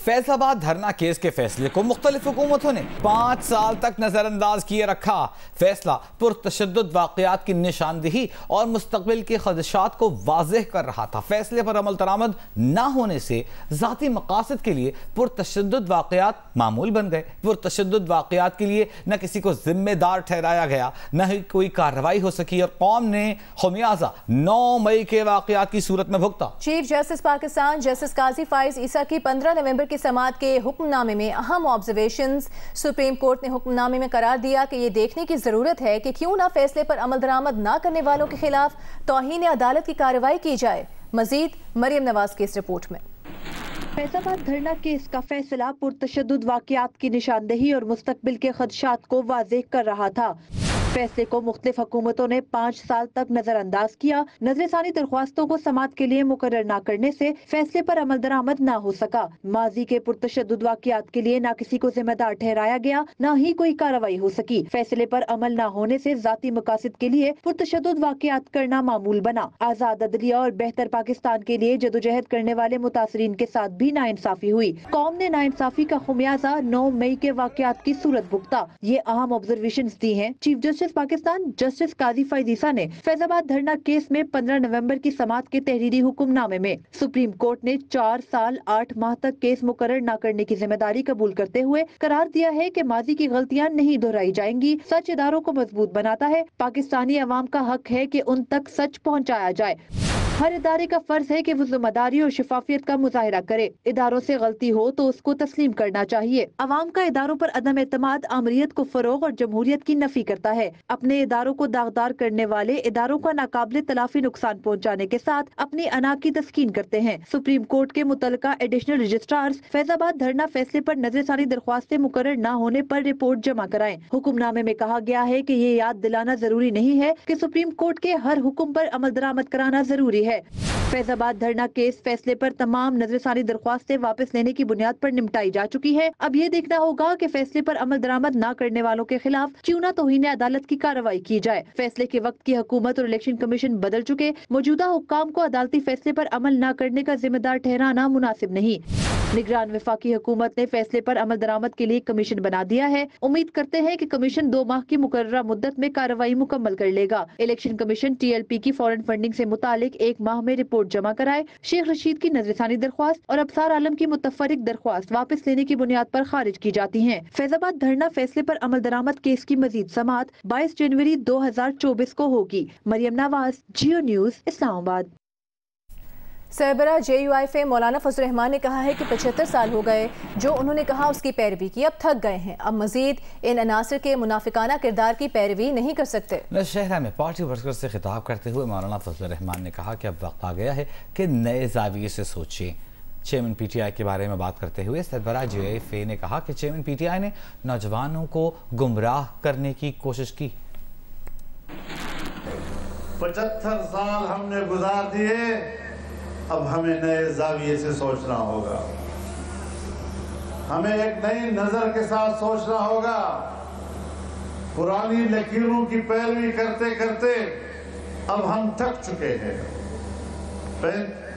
فیصل آباد دھرنا کیس کے فیصلے کو مختلف حکومتوں نے 5 سال تک نظر انداز کیے رکھا۔ فیصلہ پرتشدد واقعات کی نشاندہی اور مستقبل کے خدشات کو واضح کر رہا تھا۔ فیصلے پر عمل درآمد نہ ہونے سے ذاتی مقاصد کے لیے پرتشدد واقعات معمول بن گئے۔ پرتشدد واقعات کے لیے نہ کسی کو ذمہ دار ٹھہرایا گیا، نہ ہی کوئی کارروائی ہو سکی اور قوم نے خمیازہ 9 مئی کے واقعات کی صورت میں بھگتا۔ چیف جسٹس پاکستان جسٹس قاضی فائز عیسیٰ کی 15 نومبر کی سماعت کے حکم نامے میں اہم آبزرویشنز۔ سپریم کورٹ نے حکم نامے میں قرار دیا کہ یہ دیکھنے کی ضرورت ہے کہ کیوں نہ فیصلے پر عمل درآمد نہ کرنے والوں کے خلاف توہین عدالت کی کارروائی کی جائے۔ مزید مریم نواز کی اس رپورٹ میں۔ فیصل آباد دھرنا کیس کا فیصلہ پرتشدد واقعات کی نشاندہی اور مستقبل کے خدشات کو واضح کر رہا تھا۔ فیصلے کو مختلف حکومتوں نے 5 سال تک نظر انداز کیا۔ نظر ثانی درخواستوں کو سماعت کے لیے مقرر نہ کرنے سے فیصلے پر عمل درآمد نہ ہو سکا۔ ماضی کے پرتشدد واقعات کے لیے نہ کسی کو ذمہ دار ٹھہرایا گیا، نہ ہی کوئی کارروائی ہو سکی۔ فیصلے پر عمل نہ ہونے سے ذاتی مقاصد کے لیے پرتشدد واقعات کرنا معمول بنا۔ آزاد عدلیہ اور بہتر پاکستان کے لیے جدوجہد کرنے والے متاثرین کے ساتھ بھی ناانصافی ہوئی۔ قوم نے ناانصافی کا خمیازہ 9 مئی کے واقعات کی صورت بھگتا۔ یہ اہم آبزرویشنز دی ہیں چیف جسٹس پاکستان جسٹس قاضی فائز عیسیٰ نے فیصل آباد دھرنا کیس میں 15 نومبر کی سماعت کے تحریری حکم نامے میں۔ سپریم کورٹ نے 4 سال 8 ماہ تک کیس مقرر نہ کرنے کی ذمہ داری قبول کرتے ہوئے قرار دیا ہے کہ ماضی کی غلطیاں نہیں دہرائی جائیں گی۔ سچ اداروں کو مضبوط بناتا ہے۔ پاکستانی عوام کا حق ہے کہ ان تک سچ پہنچایا جائے۔ ہر ادارے کا فرض ہے کہ وہ ذمہ داری اور شفافیت کا مظاہرہ کرے۔ اداروں سے غلطی ہو تو اس کو تسلیم کرنا چاہیے۔ عوام کا اداروں پر عدم اعتماد آمریت کو فروغ اور جمہوریت کی نفی کرتا ہے۔ اپنے اداروں کو داغدار کرنے والے اداروں کا ناقابل تلافی نقصان پہنچانے کے ساتھ اپنی انا کی تسکین کرتے ہیں۔ سپریم کورٹ کے متعلقہ ایڈیشنل رجسٹرارز فیصل آباد دھرنا فیصلے پر نظر ثانی درخواستیں مقرر نہ ہونے پر رپورٹ جمع کرائیں۔ حکم نامے میں کہا گیا ہے کہ یہ یاد دلانا ضروری نہیں ہے کہ سپریم کورٹ کے ہر حکم پر عمل درآمد کرانا ضروری ہے۔ فیصل آباد دھرنا کیس فیصلے پر تمام نظر ثانی درخواستیں واپس لینے کی بنیاد پر نمٹائی جا چکی ہے۔ اب یہ دیکھنا ہوگا کہ فیصلے پر عمل درآمد نہ کرنے والوں کے خلاف کیوں نہ توہین عدالت کی کارروائی کی جائے۔ فیصلے کے وقت کی حکومت اور الیکشن کمیشن بدل چکے، موجودہ حکام کو عدالتی فیصلے پر عمل نہ کرنے کا ذمہ دار ٹھہرانا مناسب نہیں۔ نگران وفاقی حکومت نے فیصلے پر عمل درآمد کے لیے کمیشن بنا دیا ہے۔ امید کرتے ہیں کہ کمیشن 2 ماہ کی مقررہ مدت میں کارروائی مکمل کر لے گا۔ الیکشن کمیشن TLP کی فورن فنڈنگ سے متعلق 1 ماہ میں رپورٹ جمع کرائے۔ شیخ رشید کی نظر ثانی درخواست اور ابصار عالم کی متفرق درخواست واپس لینے کی بنیاد پر خارج کی جاتی ہیں۔ فیصل آباد دھرنا فیصلے پر عمل درآمد کیس کی مزید سماعت 22 جنوری 2024 کو ہوگی۔ مریم نواز، جیو نیوز، اسلام آباد۔ سربراہ JUIF مولانا فضل الرحمان نے کہا ہے کہ 75 سال ہو گئے جو انہوں نے کہا اس کی پیروی کی، اب تھک گئے ہیں، اب مزید ان عناصر کے منافقانہ کردار کی پیروی نہیں کر سکتے۔ شہرہ میں پارٹی ورکر سے خطاب کرتے ہوئے مولانا فضل الرحمان نے کہا کہ اب وقت آ گیا ہے کہ نئے زاویے سے سوچیں۔ چیئرمین PTI کے بارے میں بات کرتے ہوئے سربراہ JUIF نے کہا کہ چیئرمین PTI نے نوجوانوں کو گمراہ کرنے کی کوشش کی۔ 75 سال ہم نے گزار دیے، اب ہمیں نئے زاویے سے سوچنا ہوگا، ہمیں ایک نئی نظر کے ساتھ سوچنا ہوگا۔ پرانی لکیروں کی پیروی کرتے کرتے اب ہم تھک چکے ہیں۔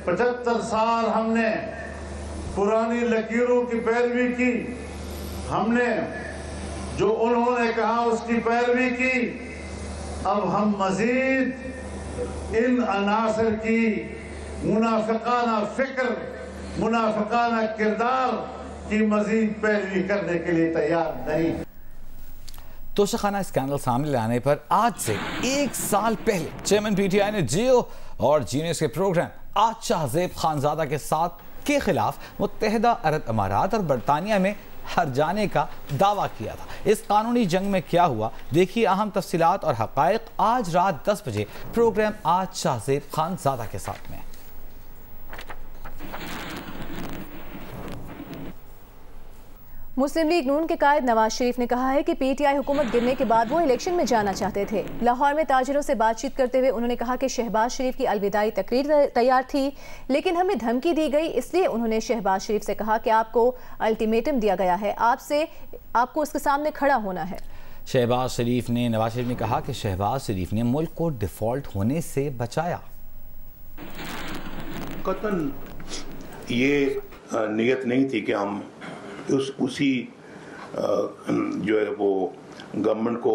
75 سال ہم نے پرانی لکیروں کی پیروی کی، ہم نے جو انہوں نے کہا اس کی پیروی کی۔ اب ہم مزید ان عناصر کی منافقانہ فکر، منافقانہ کردار کی مزید پیروی کرنے کے لیے تیار نہیں۔ توشخانہ اسکینڈل سامنے لانے پر آج سے 1 سال پہلے چیئرمین PTI نے جیو اور جینیس کے پروگرام آج شاہ زیب خانزادہ کے خلاف متحدہ عرب امارات اور برطانیہ میں ہر جانے کا دعویٰ کیا تھا۔ اس قانونی جنگ میں کیا ہوا، دیکھیے اہم تفصیلات اور حقائق آج رات 10 بجے پروگرام آج شاہ زیب خانزادہ کے ساتھ میں۔ مسلم لیگ نون کے قائد نواز شریف نے کہا ہے کہ PTI حکومت گرنے کے بعد وہ الیکشن میں جانا چاہتے تھے۔ لاہور میں تاجروں سے بات چیت کرتے ہوئے انہوں نے کہا کہ شہباز شریف کی الوداعی تقریر تیار تھی لیکن ہمیں دھمکی دی گئی، اس لیے انہوں نے شہباز شریف سے کہا کہ آپ کو الٹیمیٹم دیا گیا ہے، آپ کو اس کے سامنے کھڑا ہونا ہے۔ نواز شریف نے کہا کہ شہباز شریف نے ملک کو ڈیفالٹ ہونے سے بچایا۔ قطن یہ نیت نہیں تھی کہ ہم اسی جو ہے وہ گورنمنٹ کو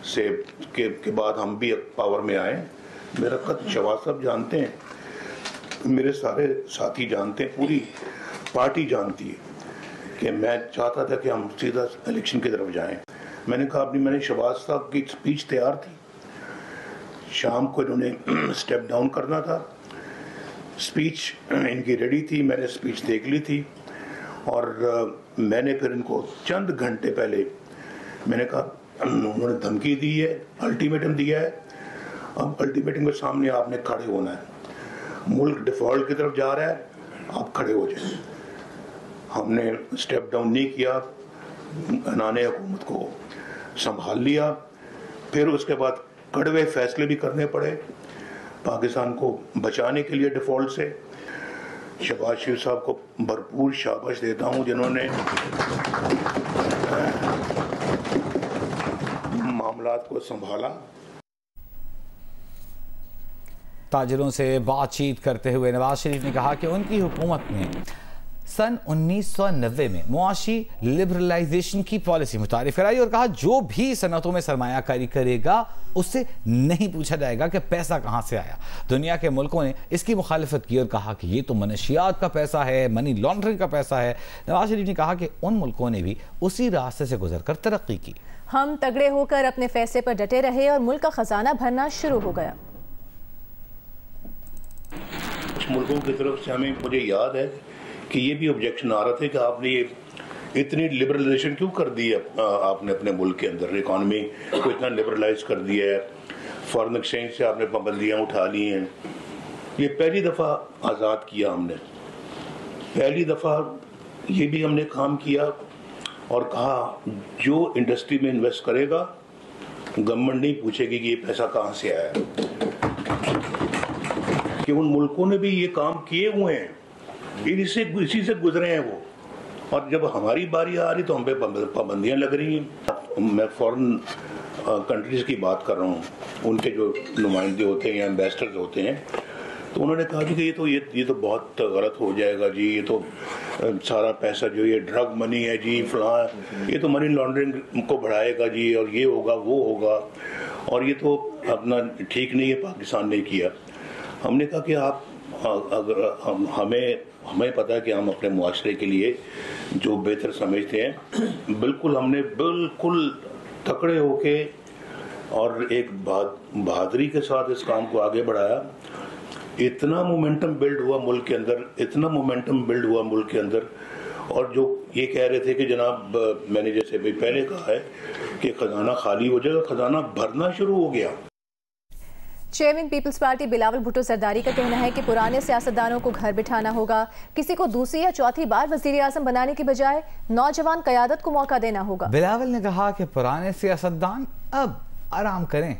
سے کے بعد ہم بھی پاور میں آئے. میرا خط شہباز صاحب جانتے ہیں, میرے سارے ساتھی جانتے ہیں, پوری پارٹی جانتی ہے کہ میں چاہتا تھا کہ ہم سیدھا الیکشن کی طرف جائیں. میں نے کہا میں نے شہباز صاحب کی اسپیچ تیار تھی, شام کو انہوں نے اسٹیپ ڈاؤن کرنا تھا, اسپیچ ان کی ریڈی تھی, میں نے اسپیچ دیکھ لی تھی, اور میں نے پھر ان کو چند گھنٹے پہلے میں نے کہا انہوں نے دھمکی دی ہے, الٹیمیٹم دیا ہے, اب الٹیمیٹم کے سامنے آپ نے کھڑے ہونا ہے, ملک ڈیفالٹ کی طرف جا رہا ہے, آپ کھڑے ہو جائیں. ہم نے اسٹیپ ڈاؤن نہیں کیا, عنان حکومت کو سنبھال لیا. پھر اس کے بعد کڑوے فیصلے بھی کرنے پڑے پاکستان کو بچانے کے لیے ڈیفالٹ سے. شہباز شریف صاحب کو بھرپور شاباش دیتا ہوں جنہوں نے معاملات کو سنبھالا. تاجروں سے بات چیت کرتے ہوئے نواز شریف نے کہا کہ ان کی حکومت نے سن 1990 میں معاشی لبرلائزیشن کی پالیسی متعارف کرائی اور کہا جو بھی صنعتوں میں سرمایہ کاری کرے گا اس سے نہیں پوچھا جائے گا کہ پیسہ کہاں سے آیا. دنیا کے ملکوں نے اس کی مخالفت کی اور کہا کہ یہ تو منشیات کا پیسہ ہے, منی لانڈرنگ کا پیسہ ہے. نواز شریف نے کہا کہ ان ملکوں نے بھی اسی راستے سے گزر کر ترقی کی. ہم تگڑے ہو کر اپنے فیصلے پر ڈٹے رہے اور ملک کا خزانہ بھرنا شروع ہو گیا. کچھ ملکوں کی طرف سے ہمیں مجھے یاد ہے کہ یہ بھی آبجیکشن آ رہا تھا کہ آپ نے یہ اتنی لبرلائزیشن کیوں کر دی ہے, آپ نے اپنے ملک کے اندر اکانومی کو اتنا لبرلائز کر دیا ہے, فارن ایکسچینج سے آپ نے پابندیاں اٹھا لی ہیں. یہ پہلی دفعہ آزاد کیا ہم نے, پہلی دفعہ یہ بھی ہم نے کام کیا اور کہا جو انڈسٹری میں انویسٹ کرے گا گورنمنٹ نہیں پوچھے گی کہ یہ پیسہ کہاں سے آیا ہے. کہ ان ملکوں نے بھی یہ کام کیے ہوئے ہیں, اسی سے گزرے ہیں وہ, اور جب ہماری باری آ رہی تو ہم پہ پابندیاں لگ رہی ہیں. میں فورن کنٹریز کی بات کر رہا ہوں, ان کے جو نمائندے ہوتے ہیں یا ایمبیسڈرز ہوتے ہیں, تو انہوں نے کہا کہ یہ تو بہت غلط ہو جائے گا جی, یہ تو سارا پیسہ جو یہ ڈرگ منی ہے جی, فلاں یہ تو منی لانڈرنگ کو بڑھائے گا جی, اور یہ ہوگا وہ ہوگا, اور یہ تو اپنا ٹھیک نہیں ہے پاکستان نے کیا. ہم نے کہا کہ آپ اگر ہمیں پتہ ہے کہ ہم اپنے معاشرے کے لیے جو بہتر سمجھتے ہیں, بالکل ہم نے بالکل تکڑے ہو کے اور ایک بہادری کے ساتھ اس کام کو آگے بڑھایا. اتنا مومنٹم بلڈ ہوا ملک کے اندر, اتنا مومنٹم بلڈ ہوا ملک کے اندر, اور جو یہ کہہ رہے تھے کہ جناب میں نے جیسے بھی پہلے کہا ہے کہ خزانہ خالی ہو جائے گا, خزانہ بھرنا شروع ہو گیا. چیئرمین پیپلز پارٹی بلاول بھٹو زرداری کا کہنا ہے کہ پرانے سیاستدانوں کو گھر بٹھانا ہوگا, کسی کو دوسری یا چوتھی بار وزیر اعظم بنانے کی بجائے نوجوان قیادت کو موقع دینا ہوگا. بلاول نے کہا کہ پرانے سیاستدان اب آرام کریں.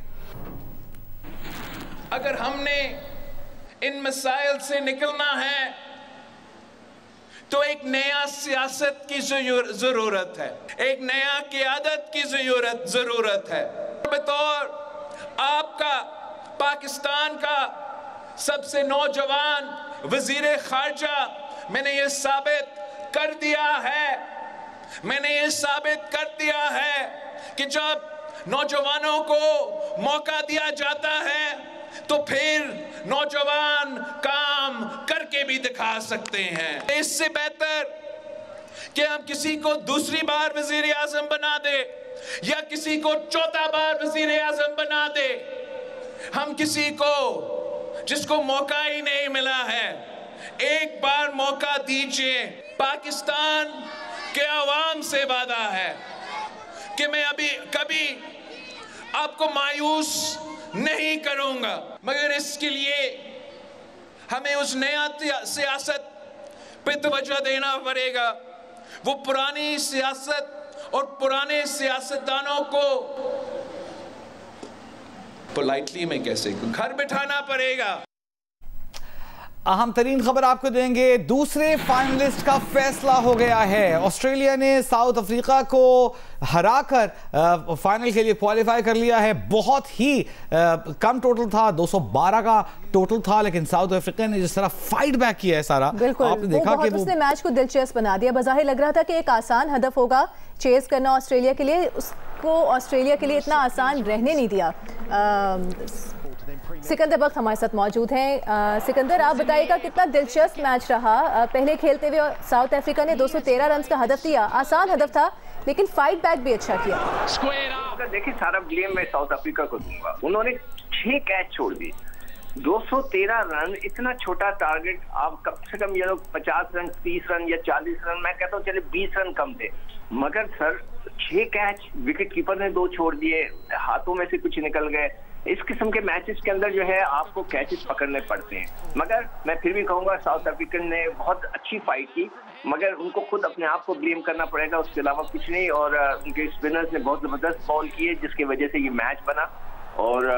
اگر ہم نے ان مسائل سے نکلنا ہے تو ایک نیا سیاست کی ضرورت ہے, ایک نیا قیادت کی ضرورت ہے. بطور آپ کا پاکستان کا سب سے نوجوان وزیر خارجہ میں نے یہ ثابت کر دیا ہے کہ جب نوجوانوں کو موقع دیا جاتا ہے تو پھر نوجوان کام کر کے بھی دکھا سکتے ہیں. اس سے بہتر کہ ہم کسی کو دوسری بار وزیر اعظم بنا دے یا کسی کو چوتھا بار وزیر اعظم بنا دے, ہم کسی کو جس کو موقع ہی نہیں ملا ہے ایک بار موقع دیجئے. پاکستان کے عوام سے وعدہ ہے کہ میں ابھی کبھی آپ کو مایوس نہیں کروں گا, مگر اس کے لیے ہمیں اس نیا سیاست پہ توجہ دینا پڑے گا. وہ پرانی سیاست اور پرانے سیاستدانوں کو پولائٹلی میں کیسے گھر بٹھانا پڑے گا. اہم ترین خبر آپ کو دیں گے، دوسرے فائنلسٹ کا فیصلہ ہو گیا ہے۔ آسٹریلیا نے ساؤتھ افریقہ کو ہرا کر فائنل کے لیے کوالیفائی کر لیا ہے۔ بہت ہی کم ٹوٹل تھا، 212 کا ٹوٹل تھا، لیکن ساؤتھ افریقہ نے جس طرح فائٹ بیک کیا ہے سارا، آپ نے دیکھا کہ اس نے میچ کو دلچسپ بنا دیا۔ بظاہر لگ رہا تھا کہ ایک آسان ہدف ہوگا چیز کرنا آسٹریلیا کے لیے، اس کو آسٹریلیا کے لیے اتنا آسان رہنے نہیں دیا۔ سکندر بخت ہمارے ساتھ موجود ہیں۔ سکندر، آپ بتائیے گا کتنا دلچسپ میچ رہا؟ پہلے کھیلتے ہوئے ساؤتھ افریقہ نے 213 رنز کا ہدف دیا، آسان ہدف تھا لیکن فائٹ بیک بھی اچھا کیا۔ دیکھیں، سارا بلیم میں ساؤتھ افریقہ کو دوں گا، انہوں نے 6 کیچ چھوڑ دی، 213 رن، اتنا چھوٹا ٹارگٹ، آپ کم سے کم یہ لوگ 50 رن 30 رن یا 40 رن، میں کہتا ہوں چلے 20 رن کم تھے، مگر سر 6 کیچ، وکٹ کیپر نے 2 چھوڑ دیے، ہاتھوں میں سے کچھ نکل گئے۔ اس قسم کے میچز کے اندر جو ہے آپ کو کیچز پکڑنے پڑتے ہیں، مگر میں پھر بھی کہوں گا ساؤتھ افریقن نے بہت اچھی فائٹ کی، مگر ان کو خود اپنے آپ کو بلیم کرنا پڑے گا، اس کے علاوہ کچھ نہیں۔ اور ان کے اسپنرز نے بہت زبردست بال کیے جس کی وجہ سے یہ میچ بنا، اور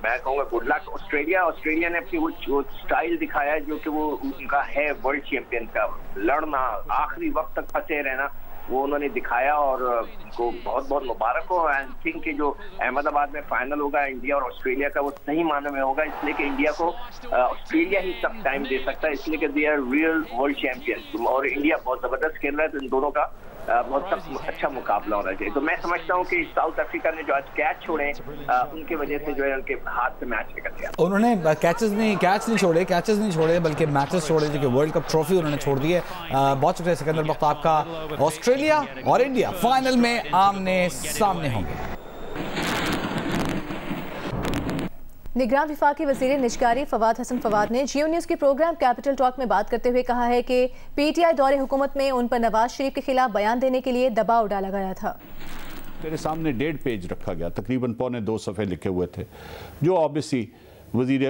میں کہوں گا گڈ لک آسٹریلیا نے اپنی وہ اسٹائل دکھایا جو کہ وہ ان کا ہے ورلڈ چیمپئن کا، لڑنا، آخری وقت تک پھنسے رہنا، وہ انہوں نے دکھایا، اور ان کو بہت بہت مبارک ہو۔ آئی تھنک کہ جو احمد آباد میں فائنل ہوگا انڈیا اور آسٹریلیا کا، وہ صحیح معنی میں ہوگا، اس لیے کہ انڈیا کو آسٹریلیا ہی سب ٹائم دے سکتا ہے، اس لیے کہ they are real world champion, اور انڈیا بہت زبردست کھیل رہا ہے، تو ان دونوں کا بہت اچھا مقابلہ ہونا چاہیے۔ تو میں سمجھتا ہوں کہ ساؤتھ افریقہ نے جو آج کیچ چھوڑے ان کی وجہ سے جو ہے ان کے ہاتھ سے میچ نکل گیا۔ انہوں نے کیچز نہیں چھوڑے بلکہ میچز چھوڑے، جو کہ ورلڈ کپ ٹرافی انہوں نے چھوڑ دی ہے۔ بہت شکریہ سکندر بخت آپ کا۔ آسٹریلیا اور انڈیا فائنل میں آمنے سامنے ہوں گے۔ نگراں وفاقی وزیر نجکاری فواد حسن فواد نے جیو نیوز کے پروگرام کیپٹل ٹاک میں بات کرتے ہوئے کہا ہے کہ پی ٹی آئی دور حکومت میں ان پر نواز شریف کے خلاف بیان دینے کے لیے دباؤ ڈالا گیا تھا۔ میرے سامنے 1.5 پیج رکھا گیا، تقریباً 2.25 صفحے لکھے ہوئے تھے، جو آبویسلی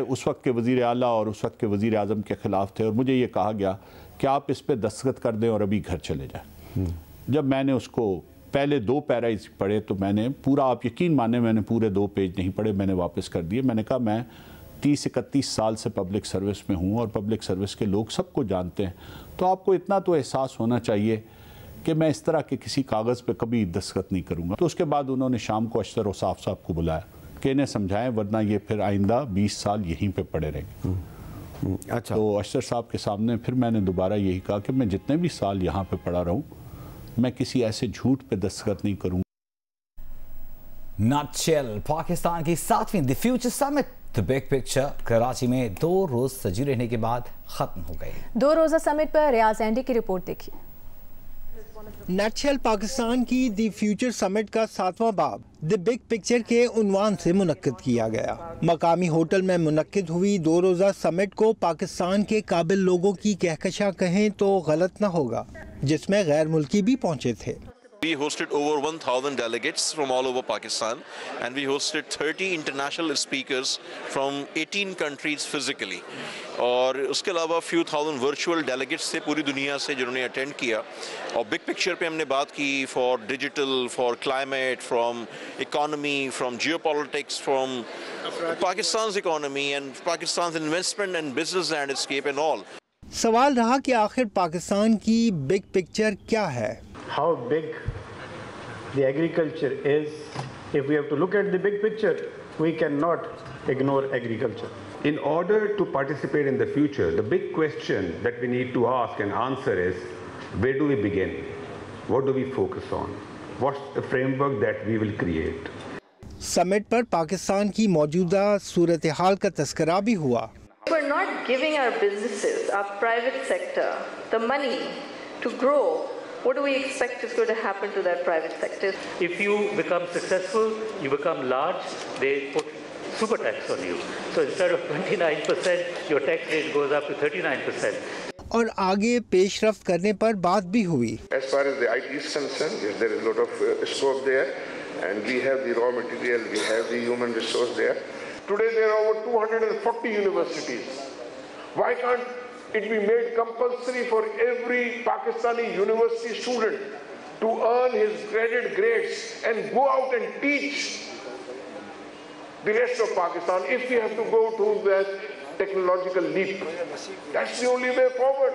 اس وقت کے وزیر اعلیٰ اور اس وقت کے وزیر اعظم کے خلاف تھے، اور مجھے یہ کہا گیا کہ آپ اس پہ دستخط کر دیں اور ابھی گھر چلے جائیں۔ جب میں نے اس کو پہلے 2 پیراز پڑھے تو میں نے پورا، آپ یقین مانیں میں نے پورے 2 پیج نہیں پڑھے، میں نے واپس کر دیے۔ میں نے کہا میں 30-31 سال سے پبلک سروس میں ہوں، اور پبلک سروس کے لوگ سب کو جانتے ہیں، تو آپ کو اتنا تو احساس ہونا چاہیے کہ میں اس طرح کے کسی کاغذ پہ کبھی دستخط نہیں کروں گا۔ تو اس کے بعد انہوں نے شام کو اشتر اوصاف صاحب کو بلایا کہ انہیں سمجھائیں، ورنہ یہ پھر آئندہ 20 سال یہیں پہ پڑے رہیں گے۔ اچھا، تو اشتر صاحب کے سامنے پھر میں نے دوبارہ یہی کہا کہ میں جتنے بھی سال یہاں پہ پڑا رہوں، میں کسی ایسے جھوٹ پہ دستخط نہیں کروں۔ نٹشل، پاکستان کی 7ویں the future summit the big picture Karachi میں 2 روز سجی رہنے کے بعد ختم ہو گئی۔ 2 روزہ سمٹ پر ریاض اینڈی کی رپورٹ دیکھیے۔ نٹشل پاکستان کی دی فیوچر سمٹ کا 7واں باب دی بگ پکچر کے عنوان سے منعقد کیا گیا۔ مقامی ہوٹل میں منعقد ہوئی 2 روزہ سمٹ کو پاکستان کے قابل لوگوں کی کہکشاں کہیں تو غلط نہ ہوگا، جس میں غیر ملکی بھی پہنچے تھے۔ We hosted over 1,000 delegates from all over Pakistan, and we hosted 30 international speakers from 18 countries physically. اور اس کے علاوہ few thousand virtual delegates تھے پوری دنیا سے جنہوں نے اٹینڈ کیا، اور بگ پکچر پہ ہم نے بات کی for digital, for climate, from economy, from geopolitics, from Pakistan's economy and Pakistan's investment and business landscape and all. سوال رہا کہ آخر پاکستان کی بگ پکچر کیا ہے؟ How big the agriculture is. If we have to look at the big picture, we cannot ignore agriculture. In order to participate in the future, the big question that we need to ask and answer is, where do we begin? What do we focus on? What's the framework that we will create? سمٹ پر پاکستان کی موجودہ صورتحال کا تذکرہ بھی ہوا۔ We're not giving our businesses, our private sector, the money to grow. What do we expect is going to happen to that private sector? If you become successful, you become large, they put super tax on you. So instead of 29%, your tax rate goes up to 39%. اور آگے پیش رفت کرنے پر بات بھی ہوئی۔ As far as the IT is concerned, yes, there is a lot of scope there, and we have the raw material, we have the human resource there. Today there are over 240 universities. Why can't it be made compulsory for every Pakistani university student to earn his graduate grades and go out and teach the rest of Pakistan? If we have to go to that technological leap. That's the only way forward.